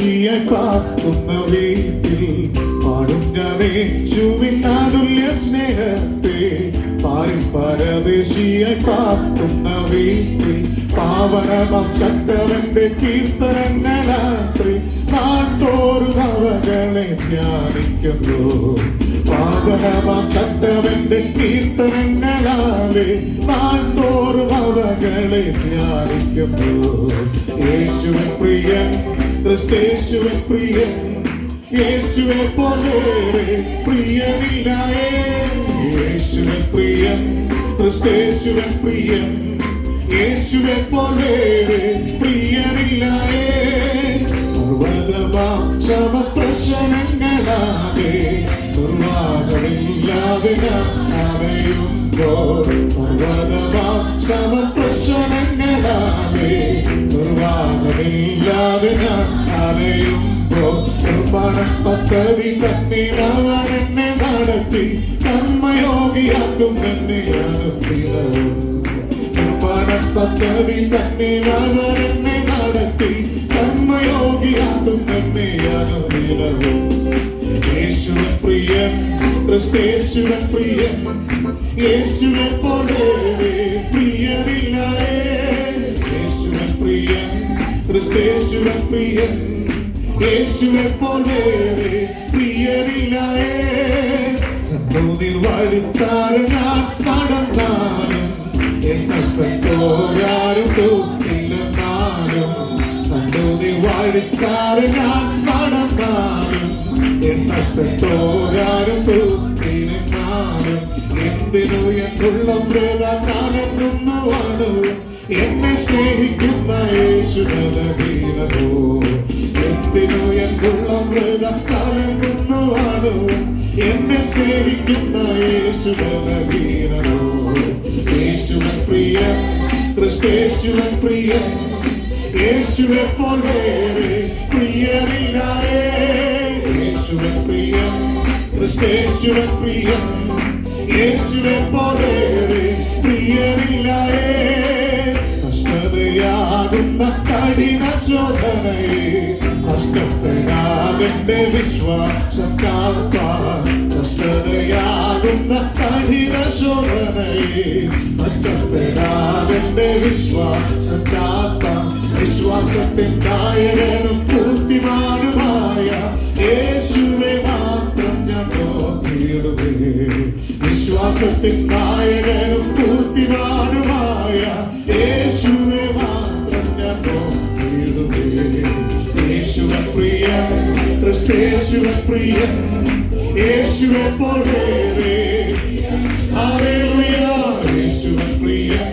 പരദേശിയായി പാർക്കുന്ന വീട്ടിൽ പാടും ഞാൻ യേശുവിൻ അതുല്യ സ്നേഹത്തെ. പാരിൽ പരദേശിയായി പാർക്കുന്ന വീട്ടിൽ പാവനമാം ചട്ടവന്റെ കീർത്തനങ്ങളാത്രി നാട്ടോറും അവകളെ ധ്യാനിക്കുന്നു. പാവനമാം ചട്ടവന്റെ കീർത്തനങ്ങളാലെ നാട്ടോറും അവകളെ ധ്യാനിക്കുന്നു. യേശുവിൻ പ്രിയൻ, ക്രിസ്തേശുവിൻ പ്രിയൻ, യേശുവെ പോലെ പ്രിയനില്ലായേ. യേശുവിൻ പ്രിയൻ, ക്രിസ്തേശുവിൻ പ്രിയൻ, യേശുവെ പോലെ പ്രിയനില്ലായേ. പർവ്വതമാം സമപ്രശ്നങ്ങളാകെ നിർവാഹമില്ലാതെ അണയുമ്പോൾ. പർവ്വതമാം സമപ്രശ്നങ്ങളാകെ നിർവാഹമില്ലാതെ അണയുമ്പോൾ. പദ്ധതി തന്നിടവൻ എന്നെ നടത്തി കർമ്മയോഗിയാക്കും എന്നെ അനുഗ്രഹം. പദ്ധതി തന്നിടവൻ എന്നെ നടത്തി കർമ്മയോഗിയാക്കും എന്നെ അനുഗ്രഹം. യേശുവിൻ പ്രിയൻ, ക്രിസ്തേശുവിൻ പ്രിയൻ, യേശുവെ പോലെ പ്രിയനില്ലായേ. യേശുവിൻ പ്രിയൻ, ക്രിസ്തേശുവിൻ പ്രിയൻ, യേശുവെ പോലെ പ്രിയനില്ലായേ. കണ്ണുനീർ വഴിത്താറ് ഞാൻ നടന്നാലും എണ്ണപ്പെട്ടോരാരും കൂട്ടില്ലെന്നാലും. കണ്ണുനീർ വഴിത്താറ് ഞാൻ നടന്നാലും എണ്ണപ്പെട്ടോരാരും കൂട്ടില്ലെന്നാലും. എന്തിനു എന്നുള്ള കാലത്തുന്നു ആണ് എന്നെ സ്നേഹിക്കുന്ന യേശുവീരോ. എന്തിനു എന്നുള്ള കാലത്തുന്നു ആണ് എന്നെ സ്നേഹിക്കുന്ന യേശുവീരോ. യേശുവൻ പ്രിയൻ, ക്രിസ്തേശുവൻ പ്രിയൻ, യേശുവെ പോലെ പ്രിയനില്ലായേ. യേശുവൻ പ്രിയൻ, ക്രിസ്തേശുവൻ പ്രിയൻ, യേശുവെ പോലെ പ്രിയനില്ലായേ. കഷ്ടതയാകുന്ന കഠിന ശോധനയെ നഷ്ടപ്പെടാതെ വിശ്വാസം കാപ്പാൻ. കഷ്ടതയാകുന്ന കഠിന ശോധനയെ നഷ്ടപ്പെടാതെ വിശ്വാസം കാപ്പാൻ. വിശ്വാസത്തിൻ നായകനും പൂർത്തിമാനുമായ യേശുവെ മാത്രം ഞാൻ നോക്കിയിടുവേ. വിശ്വാസത്തിൻ നായകനും പൂർത്തിമാനുമായ യേശുവെ മാത്രം ഞാൻ നോക്കിയിടുവേ. യേശുവൻ പ്രിയൻ, ക്രിസ്തേശുവൻ പ്രിയൻ, യേശുവെ പോലെ ഹല്ലേലൂയ. യേശുവൻ പ്രിയൻ,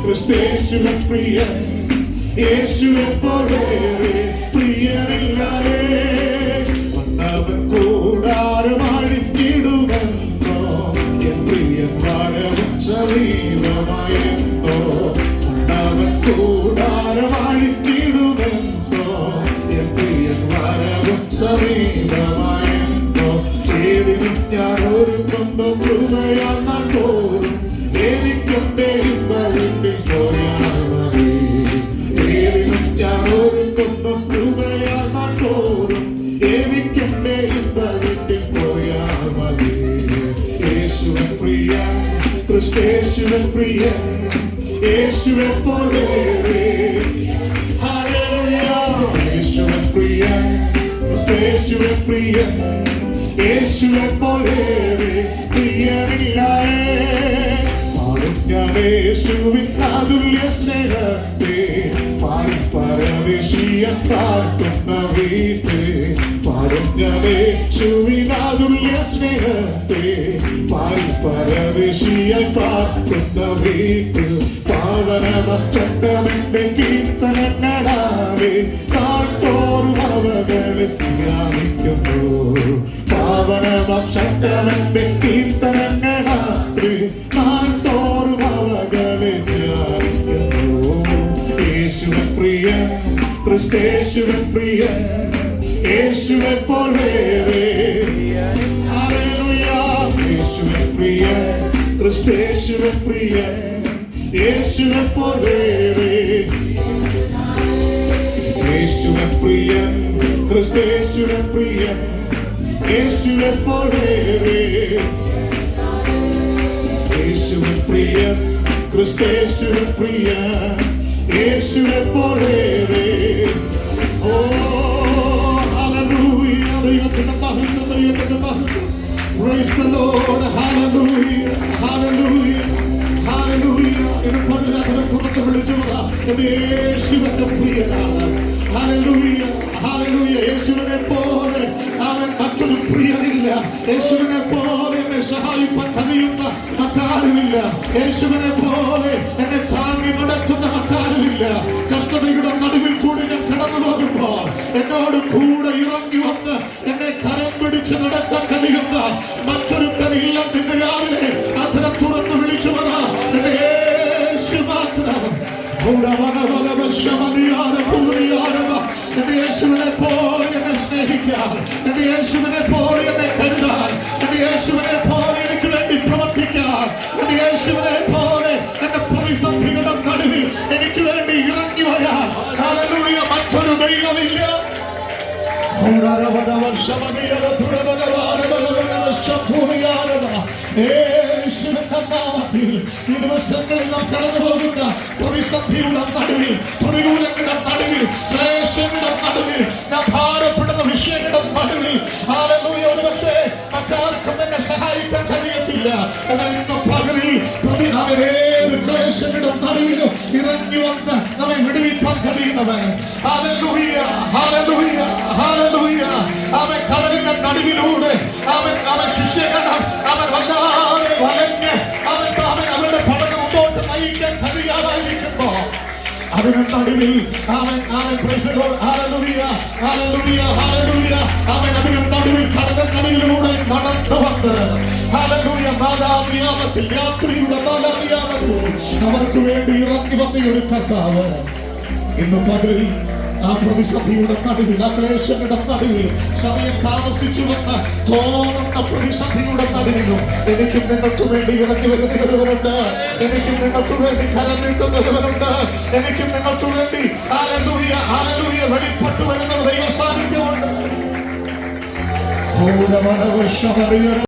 ക്രിസ്തേശുവൻ പ്രിയൻ, യേശുവെ പോലെ പ്രിയനില്ലായേ. വന്നവൻ കൂടാരം അഴിച്ചിടുമെന്നോ എൻ പ്രിയൻ വരവും സമീപമായെന്നോ. വന്നവൻ കൂടാരം അഴിച്ചിടുമെന്നോ എൻ പ്രിയൻ വരവും സമീപമായെന്നോ. ഏതിനും ഞാൻ ഒരുക്കുന്നു ഹൃദയം തോറും എനിക്കെന്റെ വീട്ടിൽ പോയാൽ മതി. ഏതിനും ഞാൻ ഒരുക്കുന്നു ഹൃദയം തോറും എനിക്കെന്റെ വീട്ടിൽ പോയാൽ മതി. യേശുവൻ പ്രിയൻ, ക്രിസ്തേശുവൻ പ്രിയൻ, യേശുവെ പോലെ ഹല്ലേലൂയ. യേശുവൻ പ്രിയൻ, ക്രിസ്തേശുവൻ പ്രിയൻ, യേശുവെ പോലെ പ്രിയനില്ലായേ. പാടും ഞാൻ യേശുവിൻ അതുല്യ സ്നേഹത്തെ. പാരിൽ പരദേശിയായി പാർക്കുന്ന വീട്ടിൽ പാടും ഞാൻ യേശുവിൻ അതുല്യ സ്നേഹത്തെ. പാരിൽ പരദേശിയായി പാർക്കുന്ന വീട്ടിൽ പാവനമാം ചട്ടവന്റെ കീർത്തനങ്ങളാലെ നാട്ടോറും അവകളെ ധ്യാനിക്കുന്നു. പാവനമാം ചട്ടവന്റെ കീർത്തനങ്ങളാലെ നാട്ടോറും അവകളെ ധ്യാനിക്കുന്നു. യേശുവൻ പ്രിയൻ, ക്രിസ്തേശുവൻ പ്രിയൻ, യേശുവെ പോലെ ഹല്ലേലൂയ. യേശുവൻ പ്രിയൻ, ക്രിസ്തേശുവൻ പ്രിയൻ, യേശുവെ പോലെ. യേശുവൻ പ്രിയൻ, ക്രിസ്തേശുവെ പ്രിയൻ, യേശുവെ പോലെ യേശുവെ പ്രിയൻ, ക്രിസ്തേശുവെ പ്രിയൻ, യേശുവെ പോലെ. ഓ ഹല്ലേലൂയ, ദൈവത്തിന്റെ മഹത്വം, ദൈവത്തിന്റെ മഹത്വം. Praise the Lord, hallelujah, hallelujah, hallelujah. ഇന്ന് പകലത്തിനെ തുറന്ന് വിളിച്ചു പറ, എന്റെ യേശുവിന്റെ പ്രിയനാണ്. Hallelujah, hallelujah. യേശുവിനെ പോലെ അവൻ മറ്റൊരു പ്രിയനില്ല. യേശുവിനെ പോലെ എന്നെ സഹായിപ്പാൻ കഴിയുന്ന മറ്റാരുമില്ല. യേശുവിനെ പോലെ എന്നെ താങ്ങി നടത്തുന്ന മറ്റാരുമില്ല. കഷ്ടതയുടെ നടുവിൽ കൂടി ഞാൻ കടന്നു പോകുമ്പോൾ എന്നോട് കൂടെ ഇറങ്ങി വന്ന് എന്നെ കരം പിടിച്ച് നടത്താൻ കഴിയുന്ന മറ്റൊരുത്തനില്ലെന്ന് ഇന്ന് രാവിലെ അധരം തുറന്ന് വിളിച്ചു പറ, എന്റെ യേശു മാത്രം. എന്റെ യേശുവിനെ പോലെ എന്നെ സ്നേഹിക്കാൻ, എന്റെ യേശുവിനെ പോലെ എന്നെ കരുതാൻ, എന്റെ യേശുവിനെ പോലെ എനിക്ക് വേണ്ടി പ്രവർത്തിക്കാൻ, എന്റെ യേശുവിനെ പോലെ എന്റെ പ്രതിസന്ധികളുടെ നടുവിൽ എനിക്ക് വേണ്ടി ഇറങ്ങി വരാൻ ഹല്ലേലൂയ മറ്റൊരു ദൈവമില്ല. ഈ ദിവസങ്ങളിൽ നാം കടന്നു പോകുന്ന പ്രതിസന്ധിയുടെ നടുവിൽ, പ്രതികൂലങ്ങളുടെ നടുവിൽ, ക്ലേശങ്ങളുടെ നടുവിൽ, നാം ഭാരപ്പെടുന്ന വിഷയങ്ങളുടെ നടുവിൽ ഹല്ലേലൂയ ഒരുപക്ഷേ മറ്റാർക്കും എന്നെ സഹായിക്കാൻ കഴിയത്തില്ല. എന്നാൽ ഇന്ന് പകലിൽ ഏത് ക്ലേശങ്ങളുടെ നടുവിലും ഇറങ്ങി വന്ന് നമ്മെ വിടുവിപ്പാൻ കഴിയുന്നവൻ. ഹല്ലേലൂയ, ഹല്ലേലൂയ, ഹല്ലേലൂയ. അവൻ കടലിന്റെ നടുവിലൂടെ അവൻ ശിഷ്യഗണം അവൻ വല്ലാതെ വലഞ്ഞ് അവരുടെ പടകം മുമ്പോട്ട് നയിക്കാൻ കഴിയാതായിരിക്കുമ്പോ അതിന് നടുവിൽ അവൻ ഹല്ലേലൂയ, ഹല്ലേലൂയ, ഹല്ലേലൂയ. അവൻ അതിന് നടുവിൽ കടലിന്റെ നടുവിലൂടെ നടന്നു വന്ന് ഹല്ലേലൂയ നാലാമിയാമത്തിൽ, രാത്രിയുടെ നാലാമിയാമത്തിൽ അവർക്ക് വേണ്ടി ഇറങ്ങി വന്ന ഒരു കർത്താവ് ഇന്ന് പകലിൽ ആ പ്രതിസന്ധിയുടെ നടുവിൽ, ആ ക്ലേശങ്ങളുടെ നടുവിൽ, സമയം താമസിച്ചു വന്ന തോന്നുന്ന പ്രതിസന്ധിയുടെ നടുവിലും എനിക്കും നിങ്ങൾക്ക് വേണ്ടി ഇറങ്ങി വരുന്നവരുണ്ട്. എനിക്കും നിങ്ങൾക്ക് വേണ്ടി കരം നീട്ടുന്നവരുണ്ട്. എനിക്കും നിങ്ങൾക്ക് വേണ്ടി ഹല്ലേലൂയ, ഹല്ലേലൂയ വെളിപ്പെട്ടു വരുന്ന ദൈവ സാന്നിധ്യമുണ്ട്.